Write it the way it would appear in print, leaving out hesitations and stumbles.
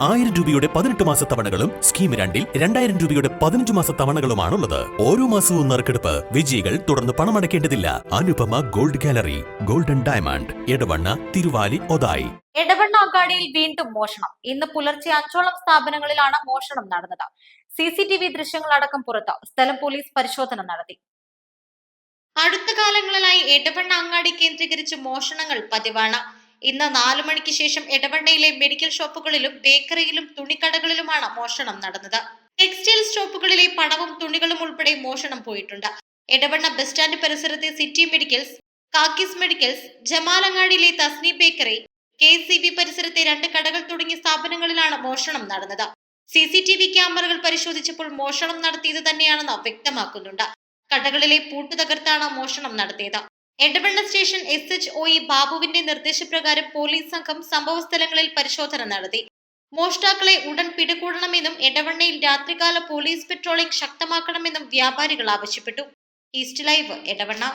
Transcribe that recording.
1000 രൂപയുടെ 18 മാസ തവണകളും സ്കീം 2-ൽ 2000 രൂപയുടെ 15 മാസ തവണകളുമാണുള്ളത്. ഓരോ മാസവും നറുക്കെടുപ്പ്. വിജയികൾ തുടർന്ന് പണമടയ്ക്കേണ്ടതില്ല. Anupama gold gallery, golden diamond, Edavanna, Thiruvali, Othayi. Edavanna അങ്ങാടിയിൽ വീണ്ടും മോഷണം. ഇന്ന് പുലർച്ചെ 5ഓളം സ്ഥാപനങ്ങളിലാണ് മോഷണം നടന്നത്. CCTV ദൃശ്യങ്ങളടക്കം പുറത്ത്. സ്ഥലം പോലീസ് പരിശോധന നടത്തി. അടുത്ത കാലങ്ങളിലായി എടവണ്ണ അങ്ങാടി കേന്ദ്രീകരിച്ച് മോഷണങ്ങൾ പതിവാണ്. ഇന്ന് 4 മണിക്ക് ശേഷം എടവണ്ണയിലെ മെഡിക്കൽ ഷോപ്പുകളിലും ബേക്കറിയിലും തുണിക്കടകളിലുമാണ് മോഷണം നടന്നത്. ടെക്സ്റ്റൈൽ ഷോപ്പുകളിലെ പണവും തുണികളും ഉൾപ്പെടെ മോഷണം പോയിട്ടുണ്ട്. എടവണ്ണ ബസ് സ്റ്റാൻഡ് പരിസരത്തെ സിറ്റി മെഡിക്കൽസ്, കാക്കിസ് മെഡിക്കൽസ്, ജമാലങ്ങാടിയിലെ തസ്നി ബേക്കറി, KCB പരിസരത്തെ 2 കടകൾ തുടങ്ങിയ സ്ഥാപനങ്ങളിലാണ് മോഷണം നടന്നത്. CCTV ക്യാമറകൾ പരിശോധിച്ചപ്പോൾ മോഷണം നടത്തിയത് തന്നെയാണെന്ന് വ്യക്തമാക്കുന്നുണ്ട്. കടകളിലെ പൂട്ട് തകർത്താണ് മോഷണം നടത്തിയത്. എടവണ്ണ സ്റ്റേഷൻ SHOE ബാബുവിന്റെ നിർദ്ദേശപ്രകാരം പോലീസ് സംഘം സംഭവ സ്ഥലങ്ങളിൽ പരിശോധന നടത്തി. മോഷ്ടാക്കളെ ഉടൻ പിടികൂടണമെന്നും എടവണ്ണയിൽ രാത്രികാല പോലീസ് പെട്രോളിംഗ് ശക്തമാക്കണമെന്നും വ്യാപാരികൾ ആവശ്യപ്പെട്ടു. East live, Edavanna.